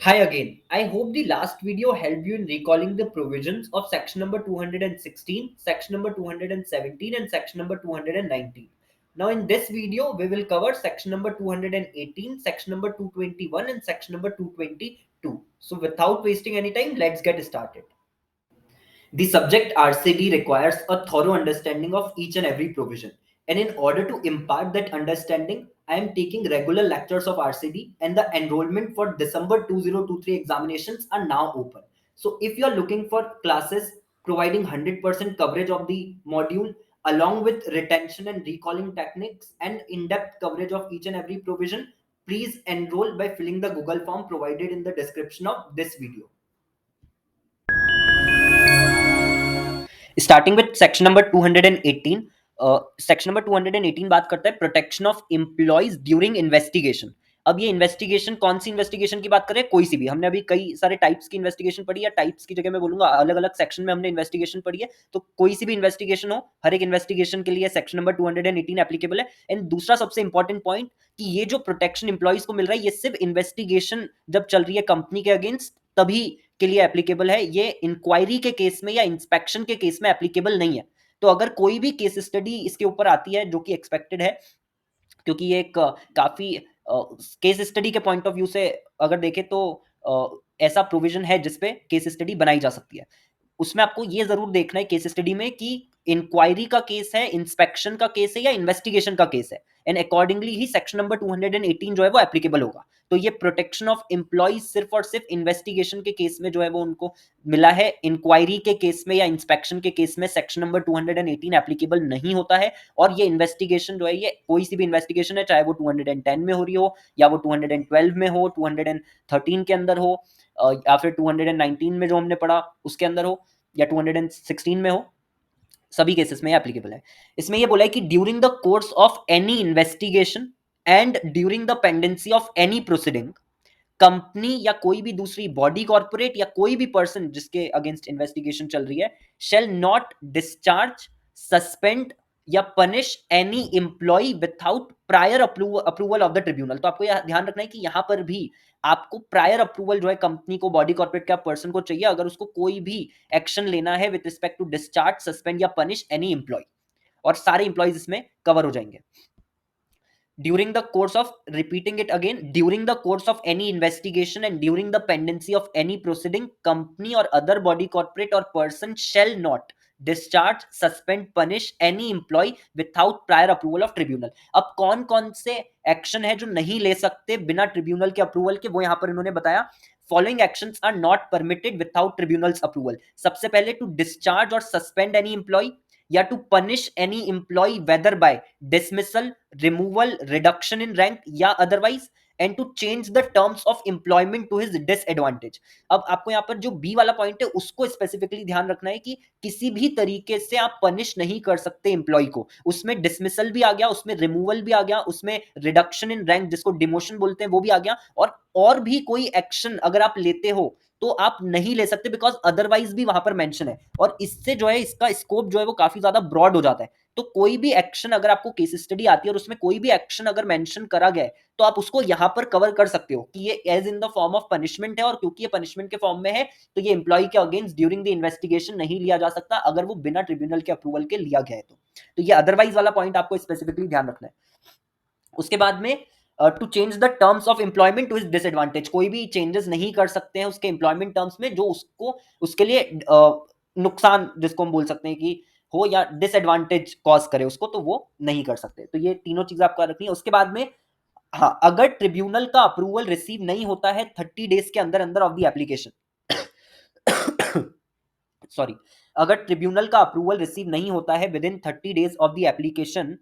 Hi again. I hope the last video helped you in recalling the provisions of section number 216, section number 217 and section number 219. Now in this video, we will cover section number 218, section number 221 and section number 222. So without wasting any time, let's get started. The subject RCD requires a thorough understanding of each and every provision. And in order to impart that understanding, I am taking regular lectures of RCD and the enrollment for December 2023 examinations are now open. So if you are looking for classes providing 100% coverage of the module along with retention and recalling techniques and in-depth coverage of each and every provision, please enroll by filling the Google form provided in the description of this video. Starting with section number 218. Section number 218 बात करता है protection of employees during investigation. अब ये investigation कौन सी investigation की बात करें? कोई सी भी. हमने अभी कई सारे टाइप्स की इन्वेस्टिगेशन पढ़ी है. टाइप्स की जगह मैं बोलूंगा अलग अलग सेक्शन में हमने इन्वेस्टिगेशन पढ़ी है. तो कोई सी भी इन्वेस्टिगेशन हो, हर एक इन्वेस्टिगेशन के लिए सेक्शन नंबर 218 एप्लीकेबल है. एंड दूसरा सबसे इंपॉर्टेंट पॉइंट कि ये जो प्रोटेक्शन एम्प्लॉइज को मिल रहा है ये सिर्फ इन्वेस्टिगेशन जब चल रही है कंपनी के अगेंस्ट तभी के लिए एप्लीकेबल है. ये इंक्वायरी के केस में या इंस्पेक्शन के केस में एप्लीकेबल नहीं है. तो अगर कोई भी केस स्टडी इसके ऊपर आती है जो कि एक्सपेक्टेड है, क्योंकि ये एक काफी केस स्टडी के पॉइंट ऑफ व्यू से अगर देखें तो ऐसा प्रोविजन है जिसपे केस स्टडी बनाई जा सकती है. उसमें आपको ये जरूर देखना है केस स्टडी में कि इंक्वायरी का केस है, इंस्पेक्शन का केस है या इन्वेस्टिगेशन का केस है. And accordingly he section number 218 जो है वो एप्लीकेबल होगा. तो ये प्रोटेक्शन ऑफ एम्प्लॉइज सिर्फ और सिर्फ इन्वेस्टिगेशन के केस में जो है वो उनको मिला है. इंक्वायरी के केस में या इंस्पेक्शन के केस में सेक्शन नंबर 218 एप्लीकेबल नहीं होता है. और ये इन्वेस्टिगेशन जो है ये कोई सी भी इन्वेस्टिगेशन है, चाहे वो 210 में हो रही हो या वो 212 में हो, 213 के अंदर हो या फिर 219 में जो हमने पढ़ा उसके अंदर हो या 216 में हो, सभी केसेस में एप्लीकेबल है. इसमें ये बोला है कि during the course of any investigation and during the pendency of any proceeding, company या कोई भी दूसरी बॉडी कॉर्पोरेट या कोई भी पर्सन जिसके अगेंस्ट इन्वेस्टिगेशन चल रही है शेल नॉट डिस्चार्ज, सस्पेंड या punish any employ without prior approval of the tribunal. तो आपको यह ध्यान रखना है कि यहां पर भी आपको प्रायर अप्रूवल जो है कंपनी को, बॉडी कॉर्पोरेट का पर्सन को चाहिए अगर उसको कोई भी एक्शन लेना है with respect to discharge, suspend या पनिश एनी एम्प्लॉय. और सारे एम्प्लॉयज इसमें कवर हो जाएंगे. During the course of, repeating it again, during the course of any investigation and during the pendency of any proceeding, company or other body corporate or person shall not discharge, suspend, punish any employee without prior approval of tribunal. अब कौन कौन से action है जो नहीं ले सकते बिना ट्रिब्यूनल के अप्रूवल के, वो यहां पर इन्होंने बताया. Following actions are not permitted without tribunal's approval. सबसे पहले टू डिस्चार्ज और सस्पेंड एनी एम्प्लॉय या to punish any employ whether by dismissal, removal, reduction in rank या otherwise, and to change the terms of employment to his disadvantage. अब आपको यहां पर जो बी वाला पॉइंट है उसको स्पेसिफिकली ध्यान रखना है कि किसी भी तरीके से आप पनिश नहीं कर सकते एम्प्लॉय को. उसमें डिसमिसल भी आ गया, उसमें रिमूवल भी आ गया, उसमें रिडक्शन इन रैंक जिसको डिमोशन बोलते हैं वो भी आ गया. और भी कोई एक्शन अगर आप लेते हो तो आप नहीं ले सकते बिकॉज अदरवाइज भी वहां पर मेंशन है. और इससे जो है इसका स्कोप जो है वो काफी ज्यादा ब्रॉड हो जाता है. तो कोई भी एक्शन अगर आपको केस स्टडी आती है और उसमें कोई भी एक्शन अगर मेंशन करा गया है तो आप उसको यहां पर कवर कर सकते हो कि ये as in the form of punishment है. और क्योंकि ये पनिशमेंट के फॉर्म में है तो ये एम्प्लॉय के अगेंस्ट ड्यूरिंग द इन्वेस्टिगेशन नहीं लिया जा सकता अगर वो बिना ट्रिब्यूनल के अप्रूवल के लिया गया है. तो ये अदरवाइज वाला पॉइंट आपको स्पेसिफिकली ध्यान रखना है. उसके बाद में to change the terms of employment to his disadvantage, कोई भी चेंजेस नहीं कर सकते हैं उसके एम्प्लॉयमेंट टर्म्स में जो उसको उसके लिए नुकसान जिसको हम बोल सकते हैं कि हो या डिसएडवांटेज कॉज करे उसको, तो वो नहीं कर सकते. तो ये तीनों चीजें आपको रखनी है. उसके बाद में हाँ, अगर ट्रिब्यूनल का अप्रूवल रिसीव नहीं होता है 30 डेज के अंदर अंदर ऑफ द एप्लीकेशन सॉरी, अगर ट्रिब्यूनल का अप्रूवल रिसीव नहीं होता है within 30 days of the application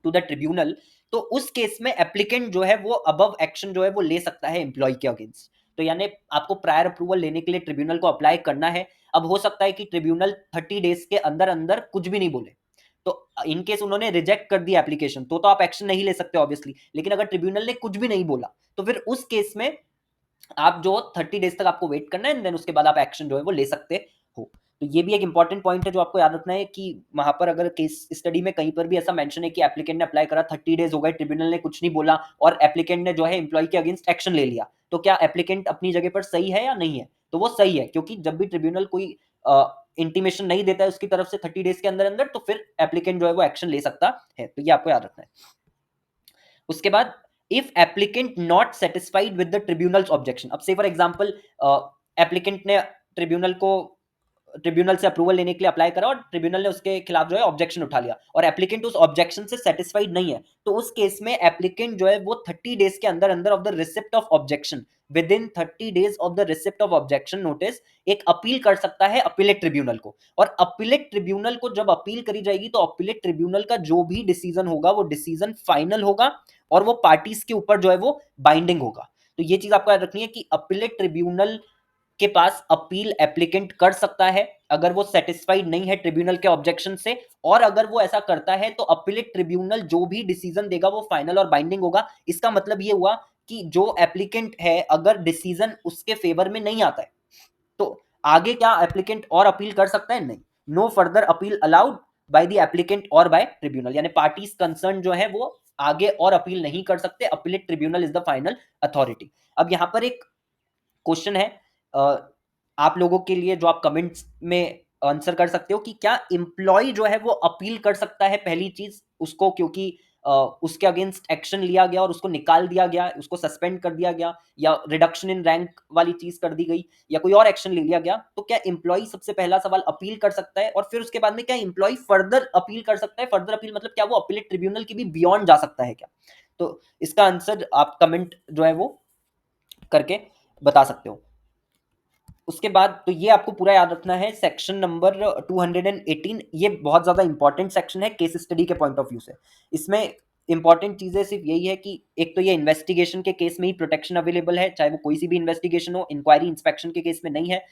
to the tribunal, तो उस केस में एप्लीकेंट जो है वो अबव एक्शन जो है वो ले सकता है एम्प्लॉय के अगेंस्ट. तो यानी आपको प्रायर अप्रूवल लेने के लिए ट्रिब्यूनल को अप्लाई करना है. अब हो सकता है कि ट्रिब्यूनल 30 डेज के अंदर अंदर कुछ भी नहीं बोले, तो इन केस उन्होंने रिजेक्ट कर दी एप्लीकेशन तो आप एक्शन नहीं ले सकते ऑब्वियसली. लेकिन अगर ट्रिब्यूनल ने कुछ भी नहीं बोला तो फिर उस केस में आप जो 30 डेज तक आपको वेट करना है एंड देन उसके बाद आप एक्शन जो है वो ले सकते हो. तो ये भी एक इंपॉर्टेंट पॉइंट है जो आपको याद रखना है कि वहां पर अगर केस स्टडी में कहीं पर भी ऐसा मेंशन है कि एप्लीकेंट ने अप्लाई करा, 30 डेज हो गए, ट्रिब्यूनल ने कुछ नहीं बोला और एप्लीकेंट ने जो है एम्प्लॉय के अगेंस्ट एक्शन ले लिया, तो क्या एप्लीकेंट अपनी जगह पर सही है या नहीं है? तो वो सही है, क्योंकि जब भी ट्रिब्यूनल कोई इंटीमेशन नहीं देता है उसकी तरफ से 30 डेज के अंदर अंदर, तो फिर एप्लीकेंट जो है वो एक्शन ले सकता है। तो ये आपको याद रखना है। उसके बाद if applicant not satisfied with the tribunals objection, अब से फॉर एग्जांपल एप्लीकेंट ने ट्रिब्यूनल से अप्रूवल लेने के लिए अप्लाई करा और ट्रिब्यूनल ने उसके खिलाफ जो है ऑब्जेक्शन उठा लिया और एप्लीकेंट उस ऑब्जेक्शन से सेटिस्फाइड नहीं है, तो उस केस में एप्लीकेंट जो है वो 30 डेज के अंदर अंदर of the receipt of objection, with in 30 days of the receipt of objection notice एक अपील कर सकता है अपीलेट ट्रिब्यूनल को। और अपीलेट ट्रिब्यूनल को जब अपील करी जाएगी तो अपीलेट ट्रिब्यूनल का जो भी डिसीजन होगा वो डिसीजन फाइनल होगा और वो पार्टीज के ऊपर जो है वो बाइंडिंग होगा। तो ये चीज आपको याद रखनी है कि अपीलेट ट्रिब्यूनल के पास अपील एप्लीकेंट कर सकता है अगर वो सेटिस्फाइड नहीं है ट्रिब्यूनल के ऑब्जेक्शन से, और अगर वो ऐसा करता है तो अपीलेट ट्रिब्यूनल जो भी डिसीजन देगा वो फाइनल और बाइंडिंग होगा। इसका मतलब ये हुआ कि जो एप्लीकेंट है अगर डिसीजन उसके फेवर में नहीं आता है तो आगे क्या एप्लीकेंट और अपील कर सकता है? नहीं। No further appeal allowed by the applicant और बाय ट्रिब्यूनल, यानी पार्टीज कंसर्न जो है वो आगे और अपील नहीं कर सकते। Appellate tribunal is the final authority. अब यहां पर एक क्वेश्चन है आप लोगों के लिए जो आप कमेंट्स में आंसर कर सकते हो कि क्या एम्प्लॉय जो है वो अपील कर सकता है पहली चीज उसको, क्योंकि उसके अगेंस्ट एक्शन लिया गया और उसको निकाल दिया गया, उसको सस्पेंड कर दिया गया या रिडक्शन इन रैंक वाली चीज कर दी गई या कोई और एक्शन ले लिया गया, तो क्या एम्प्लॉय सबसे पहला सवाल अपील कर सकता है? और फिर उसके बाद में क्या एम्प्लॉय फर्दर अपील कर सकता है? फर्दर अपील मतलब क्या वो अपीलेट ट्रिब्यूनल की भी बियॉन्ड जा सकता है क्या? तो इसका आंसर आप कमेंट जो है वो करके बता सकते हो। उसके बाद तो ये आपको पूरा याद रखना है। सेक्शन नंबर 218 ये बहुत ज़्यादा इंपॉर्टेंट सेक्शन है केस स्टडी के पॉइंट ऑफ व्यू से। इसमें इंपॉर्टेंट चीज़ें सिर्फ यही है कि एक तो ये इन्वेस्टिगेशन के केस में ही प्रोटेक्शन अवेलेबल है, चाहे वो कोई सी भी इन्वेस्टिगेशन हो, इंक्वायरी इंस्पेक्शन के केस में नहीं है।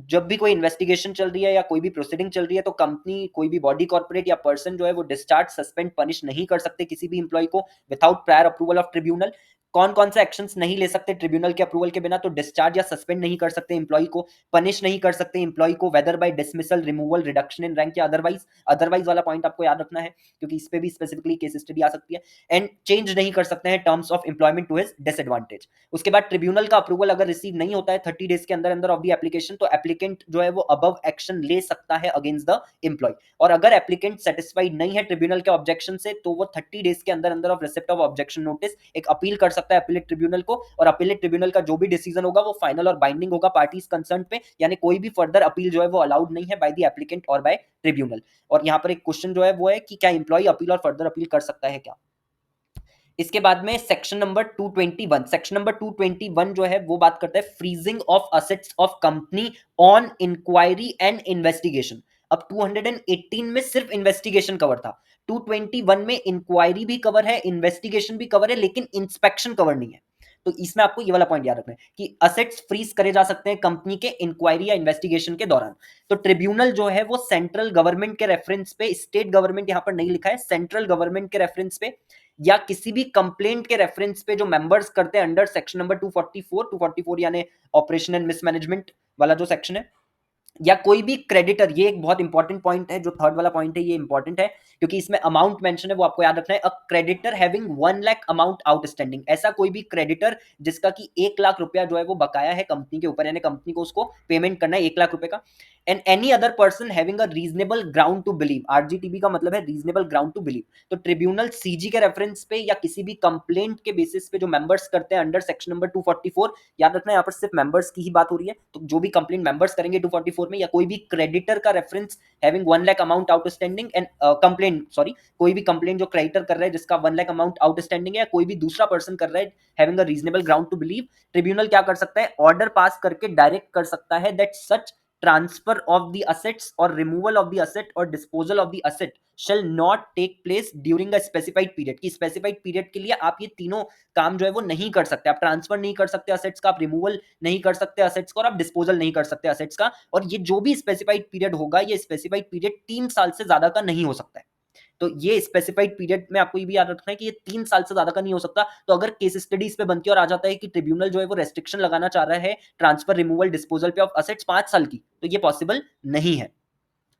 जब भी कोई इन्वेस्टिगेशन चल रही है या कोई भी प्रोसीडिंग चल रही है तो कंपनी, कोई भी बॉडी कॉर्पोरेट या पर्सन जो है वो डिस्चार्ज, सस्पेंड, पनिश नहीं कर सकते किसी भी इंप्लॉय को without prior approval of tribunal. कौन कौन से एक्शंस नहीं ले सकते ट्रिब्यूनल के अप्रूवल के बिना? तो डिस्चार्ज या सस्पेंड नहीं कर सकते इंप्लॉय को, पनिश नहीं कर सकते इंप्लॉय को weather by dismissal, removal, reduction in rank या अदरवाइज। अदरवाइज वाला पॉइंट आपको याद रखना है क्योंकि इस पे भी स्पेसिफिकली केस स्टडी आ सकती है। एंड चेंज नहीं कर सकते हैं terms of employment to his disadvantage. उसके बाद ट्रिब्यूनल का अप्रूवल अगर रिसीव नहीं होता है 30 डेज के अंदर अंदर ऑफ द एप्लीकेशन, तो एप्लीकेंट जो है वो अबव एक्शन ले सकता है अगेंस्ट द एम्प्लॉय। और अगर एप्लीकेंट सेटिस्फाइड नहीं है ट्रिब्यूनल के ऑब्जेक्शन से तो वो 30 डेज के अंदर अंदर of receipt of objection notice एक अपील कर सकता है अपीलेट ट्रिब्यूनल को, और अपीलेट ट्रिब्यूनल का जो भी डिसीजन होगा वो फाइनल और बाइंडिंग होगा पार्टीज कंसर्न पे, यानी कोई भी फर्दर अपील जो है वो अलाउड नहीं है बाय द एप्लीकेंट और बाय ट्रिब्यूनल। और यहां पर एक क्वेश्चन जो है वो है कि क्या एम्प्लॉय अपील और फर्दर अपील कर सकता है क्या? इसके बाद में सेक्शन नंबर 221, सेक्शन नंबर 221 जो है वो बात करता है freezing of assets of company on inquiry and investigation. अब 218 में सिर्फ इन्वेस्टिगेशन कवर था, 221 में इंक्वायरी भी कवर है, इन्वेस्टिगेशन भी कवर है, लेकिन इंस्पेक्शन कवर नहीं है। तो इसमें आपको ये वाला पॉइंट याद रखना है कि असेट्स फ्रीज करे जा सकते हैं कंपनी के इंक्वायरी या इन्वेस्टिगेशन के दौरान। तो ट्रिब्यूनल जो है वो सेंट्रल गवर्नमेंट के रेफरेंस पे, स्टेट गवर्नमेंट यहां पर नहीं लिखा है, सेंट्रल गवर्नमेंट के रेफरेंस पे या किसी भी कंप्लेंट के रेफरेंस पे जो मेंबर्स करते हैं अंडर सेक्शन नंबर 244 यानी ऑपरेशन एंड मिसमैनेजमेंट वाला जो सेक्शन है, या कोई भी क्रेडिटर, ये एक बहुत इंपॉर्टेंट पॉइंट है, जो थर्ड वाला पॉइंट है ये इंपॉर्टेंट है क्योंकि इसमें अमाउंट मेंशन है, वो आपको याद रखना है। A creditor having 1 lakh amount outstanding, ऐसा कोई भी क्रेडिटर जिसका कि 1 लाख रुपया जो है वो बकाया है कंपनी के ऊपर, यानी कंपनी को उसको पेमेंट करना है 1 लाख रुपए का। And any other person having a reasonable ground to believe, RGTB का मतलब है रीजनेबल ग्राउंड टू बिलीव। तो ट्रिब्यूनल सीजी के रेफरेंस पे या किसी भी कंप्लेंट के बेसिस पे जो मेंबर्स करते हैं अंडर सेक्शन नंबर 244, याद रखना है यहाँ पर सिर्फ मेंबर्स की ही बात हो रही है, तो जो भी कंप्लेंट मेंबर्स करेंगे 244 में, या कोई भी क्रेडिटर का reference having 1 lakh amount outstanding and complaint, sorry, कोई भी कंप्लेंट जो क्रेडिटर कर रहा है जिसका 1 लाख अमाउंट आउटस्टैंडिंग है, या कोई भी दूसरा पर्सन कर रहा है having a reasonable ground to believe, tribunal क्या कर सकता है? ऑर्डर पास करके डायरेक्ट कर सकता है that such transfer of the assets और रिमूवल ऑफ द असेट और disposal of the asset shall not take place during a specified period, कि स्पेसिफाइड पीरियड के लिए आप ये तीनों काम जो है वो नहीं कर सकते। आप ट्रांसफर नहीं कर सकते असेट्स का, आप रिमूवल नहीं कर सकते असेट्स का, और आप डिस्पोजल नहीं कर सकते असेट्स का। और ये जो भी स्पेसिफाइड पीरियड होगा, ये स्पेसिफाइड पीरियड 3 साल से ज्यादा का नहीं हो सकता है। तो ये स्पेसिफाइड पीरियड में आपको ये भी याद रखना है कि ये 3 साल से ज्यादा का नहीं हो सकता। तो अगर केस स्टडीज पे बनती है और आ जाता है कि ट्रिब्यूनल जो है वो रेस्ट्रिक्शन लगाना चाह रहा है ट्रांसफर, रिमूवल, डिस्पोजल पे ऑफ असेट्स 5 साल की, तो ये पॉसिबल नहीं है,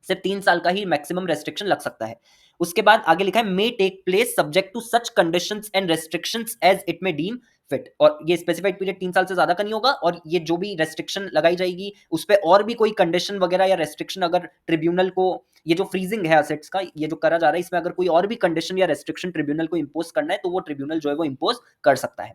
सिर्फ 3 साल का ही मैक्सिमम रेस्ट्रिक्शन लग सकता है। उसके बाद आगे लिखा है may take place subject to such conditions and restrictions as it may deem fit, और ये स्पेसिफाइड पीरियड 3 साल से ज़्यादा का नहीं होगा, और ये जो भी रेस्ट्रिक्शन लगाई जाएगी उस पे और भी कोई कंडीशन वगैरह या रेस्ट्रिक्शन अगर ट्रिब्यूनल को, ये जो फ्रीजिंग है असेट्स का ये जो करा जा रहा है, इसमें अगर कोई और भी कंडीशन या रेस्ट्रिक्शन ट्रिब्यूनल को इंपोज करना है तो वो ट्रिब्यूनल जो है वो इंपोज कर सकता है।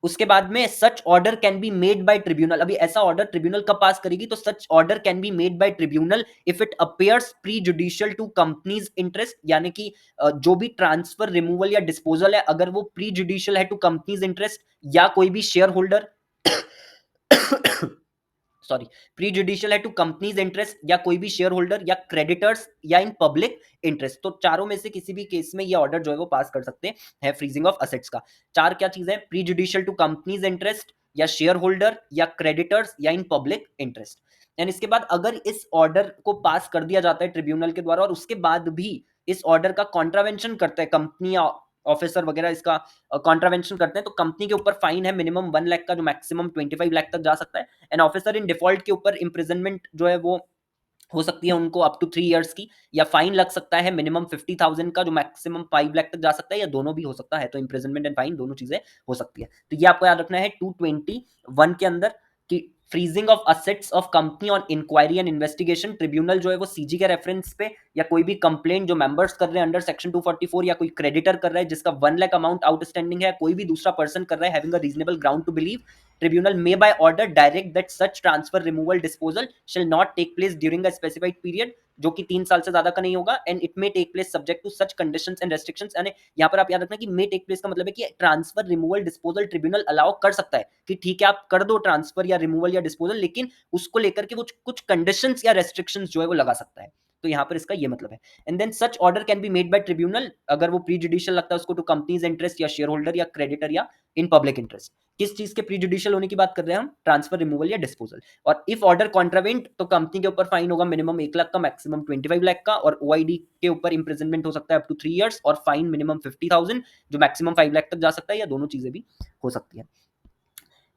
उसके बाद में such order can be made by tribunal. अभी ऐसा ऑर्डर ट्रिब्यूनल कब पास करेगी, तो such order can be made by tribunal if it appears prejudicial to company's interest, यानी कि जो भी ट्रांसफर, रिमूवल या डिस्पोजल है अगर वो प्री जुडिशियल है टू कंपनीज इंटरेस्ट या कोई भी share holder sorry, pre judicial है टू कंपनीज इंटरेस्ट या कोई भी शेयर होल्डर या क्रेडिटर्स या इन पब्लिक इंटरेस्ट, तो चारों में से किसी भी केस में ये ऑर्डर जो है वो पास कर सकते हैं फ्रीजिंग ऑफ असेट्स का। चार क्या चीज है, prejudicial to company's interest या शेयर होल्डर या क्रेडिटर्स या इन पब्लिक इंटरेस्ट। एंड इसके बाद अगर इस ऑर्डर को पास कर दिया जाता है ट्रिब्यूनल के द्वारा और उसके बाद भी इस ऑर्डर का कॉन्ट्रावेंशन करता है कंपनी या ऑफिसर वगैरह, इसका कॉन्ट्रावेंशन करते हैं, तो कंपनी के ऊपर फाइन है मिनिमम 1 लाख का जो मैक्सिमम 25 लाख तक जा सकता है। एंड ऑफिसर इन डिफॉल्ट के ऊपर इंप्रिजनमेंट जो है वो हो सकती है उनको अप टू 3 इयर्स की, या फाइन लग सकता है मिनिमम 50,000 का जो मैक्सिमम 5 लाख तक जा सकता है, या दोनों भी हो सकता है, तो इंप्रिजनमेंट एंड फाइन दोनों चीजें हो सकती है। तो ये आपको याद रखना है 221 के अंदर कि freezing of assets of company on inquiry and investigation, tribunal जो है वो सीजी के रेफरेंस पे या कोई भी कंप्लेंट जो मेंबर्स कर रहे हैं अंडर सेक्शन 244 या कोई क्रेडिटर कर रहा है जिसका 1 लाख अमाउंट आउटस्टैंडिंग है, कोई भी दूसरा पर्सन कर रहा है having a reasonable ground to believe, tribunal may by order direct that such transfer, removal, disposal shall not take place during a specified period, जो कि 3 साल से ज्यादा का नहीं होगा, and it may take place subject to such conditions and restrictions. यानी यहाँ पर आप याद रखना कि मे टेक प्लेस का मतलब है कि transfer, removal, disposal tribunal allow कर सकता है कि ठीक है आप कर दो ट्रांसफर या रिमूवल या डिस्पोजल, लेकिन उसको लेकर के कुछ कंडीशंस या रेस्ट्रिक्शंस जो है वो लगा सकता है। तो यहाँ पर इसका ये मतलब है। And then such order can be made by tribunal अगर वो प्री जुडिशियल लगता है उसको टू कंपनीज इंटरेस्ट या शेयर होल्डर या क्रेडिटर या इन पब्लिक इंटरेस्ट। किस चीज के प्री जुडिशियल होने की बात कर रहे हैं हम, ट्रांसफर, रिमूवल या डिस्पोजल। और इफ ऑर्डर कॉन्ट्रावेंट तो कंपनी के ऊपर फाइन होगा मिनिमम 1 लाख का, मैक्सिमम 25 लाख का, और ओआईडी के ऊपर इंप्रिजनमेंट हो सकता है अप टू 3 इयर्स, और फाइन मिनिमम 50,000 जो मैक्सिमम 5 लाख तक जा सकता है, या दोनों चीजें भी हो सकती है।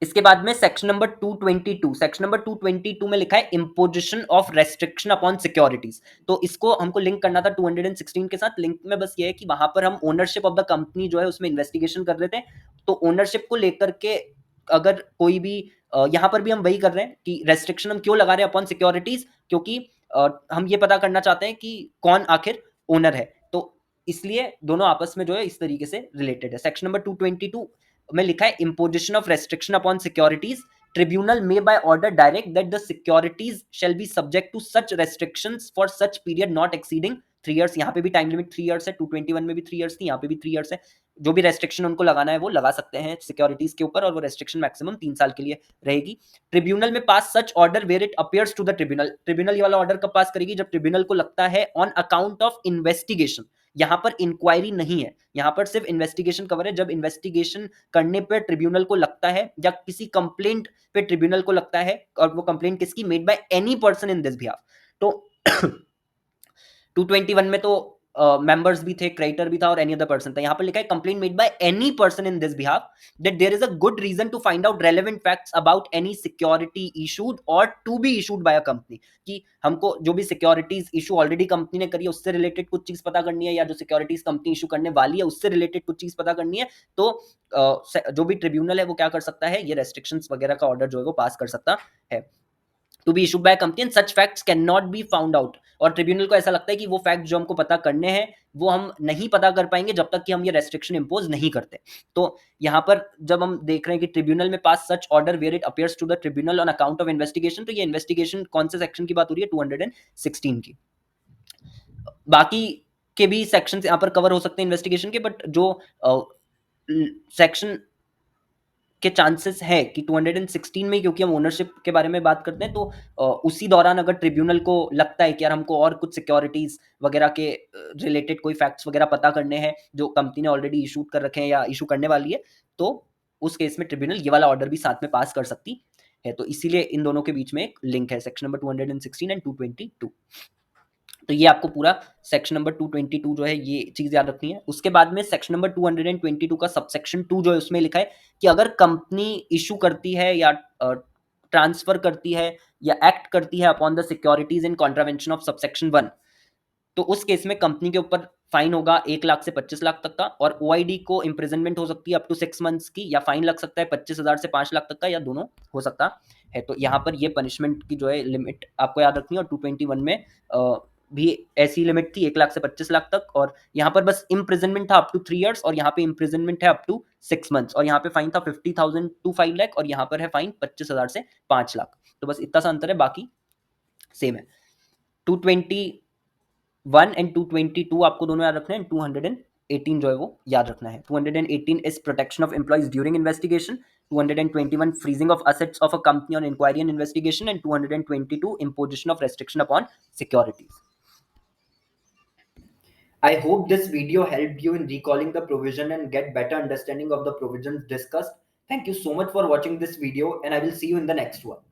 इसके बाद में सेक्शन नंबर 222, सेक्शन नंबर 222 में लिखा है imposition of restriction upon securities. तो इसको हमको लिंक करना था 216 के साथ। लिंक में बस ये है कि वहां पर हम ओनरशिप ऑफ द कंपनी जो है उसमें इन्वेस्टिगेशन कर रहे थे, तो ओनरशिप को लेकर के अगर कोई भी यहां पर भी हम वही कर रहे हैं कि रेस्ट्रिक्शन हम क्यों लगा रहे हैं अपॉन सिक्योरिटीज, क्योंकि हम ये पता करना चाहते हैं कि कौन आखिर ओनर है, तो इसलिए दोनों आपस में जो है इस तरीके से रिलेटेड है। सेक्शन नंबर 222 में लिखा है imposition of restriction upon securities, tribunal may by order direct that the securities shall be subject to such restrictions for such period not exceeding 3 years। यहाँ पे भी टाइम लिमिट 3 इयर्स है, 221 में भी 3 इयर्स थी, यहाँ पे भी 3 इयर्स है। जो भी रेस्ट्रिक्शन उनको लगाना है वो लगा सकते हैं सिक्योरिटीज के ऊपर, और वो रेस्ट्रिक्शन मैक्सिमम 3 साल के लिए रहेगी। ट्रिब्यूनल में pass such order where it appears to the tribunal, tribunal ये वाला ऑर्डर कब पास करेगी, जब ट्रिब्यूनल को लगता है ऑन अकाउंट ऑफ इन्वेस्टिगेशन, यहाँ पर इंक्वायरी नहीं है, यहाँ पर सिर्फ इन्वेस्टिगेशन कवर है, जब इन्वेस्टिगेशन करने पर ट्रिब्यूनल को लगता है या किसी कंप्लेंट पे ट्रिब्यूनल को लगता है, और वो कंप्लेंट किसकी, made by any person in this behalf. तो 221 में तो मेंबर्स भी थे, क्रेडिटर भी था और एनी अदर पर्सन था। यहाँ पर लिखा है complaint made by any person in this behalf that there is a good reason to find out relevant facts about any security issued और to be issued by a company, कि हमको जो भी सिक्योरिटीज इशू ऑलरेडी कंपनी ने करी है उससे related कुछ चीज पता करनी है, या जो सिक्योरिटीज कंपनी इशू करने वाली है उससे रिलेटेड कुछ चीज पता करनी है, तो जो भी ट्रिब्यूनल है वो क्या कर सकता है, ये रेस्ट्रिक्शंस वगैरह का ऑर्डर जो है वो पास कर सकता है। To be issued by company and such facts can not be found out, और ट्रिब्यूनल को ऐसा लगता है कि वो फैक्ट जो हमको पता करने हैं वो हम नहीं पता कर पाएंगे जब तक कि हम ये रेस्ट्रिक्शन इंपोज नहीं करते। तो यहाँ पर जब हम देख रहे हैं कि ट्रिब्यूनल में pass such order where it appears to the tribunal on account of investigation, तो ये इन्वेस्टिगेशन कौन से सेक्शन की बात हो रही है, 216 की। बाकी के भी सेक्शन यहाँ पर कवर हो सकते हैं इन्वेस्टिगेशन के, बट जो सेक्शन के चांसेस है कि 216 में, क्योंकि हम ओनरशिप के बारे में बात करते हैं, तो उसी दौरान अगर ट्रिब्यूनल को लगता है कि यार हमको और कुछ सिक्योरिटीज वगैरह के रिलेटेड कोई फैक्ट्स वगैरह पता करने हैं जो कंपनी ने ऑलरेडी इशू कर रखे हैं या इशू करने वाली है, तो उस केस में ट्रिब्यूनल ये वाला ऑर्डर भी साथ में पास कर सकती है। तो इसीलिए इन दोनों के बीच में एक लिंक है, सेक्शन नंबर 216 एंड 222। तो ये आपको पूरा सेक्शन नंबर 222 जो है ये चीज याद रखनी है। उसके बाद में सेक्शन नंबर 222 का सबसेक्शन 2 जो है उसमें लिखा है कि अगर कंपनी इशू करती है या ट्रांसफर करती है या एक्ट करती है upon the securities in contravention of subsection 1, तो उस केस में कंपनी के ऊपर फाइन होगा 1 लाख से 25 लाख तक का, और ओआईडी को इंप्रिजनमेंट हो सकती है अप टू 6 मंथ्स की, या फाइन लग सकता है 25,000 से 5 लाख तक का, या दोनों हो सकता है। तो यहाँ पर ये पनिशमेंट की जो है लिमिट आपको याद रखनी है, और 221 में भी ऐसी लिमिट थी 1 लाख से 25 लाख तक, और यहाँ पर बस इम्प्रिजनमेंट था अप टू 3 ईयर्स, और यहाँ पे इम्प्रिजनमेंट है अप टू 6 मंथ्स, और यहाँ पे फाइन था 50,000 टू 5 लाख, और यहाँ पर है फाइन 25,000 से 5 लाख। तो बस इतना सा अंतर है, बाकी सेम है। 221 एंड 222 आपको दोनों याद रखना है, 218 जो है वो याद रखना है। 218 is protection of employees during investigation, 221 freezing of assets of a company on inquiry and investigation, and 222 imposition of restriction upon securities. I hope this video helped you in recalling the provision and get better understanding of the provisions discussed. Thank you so much for watching this video, and I will see you in the next one.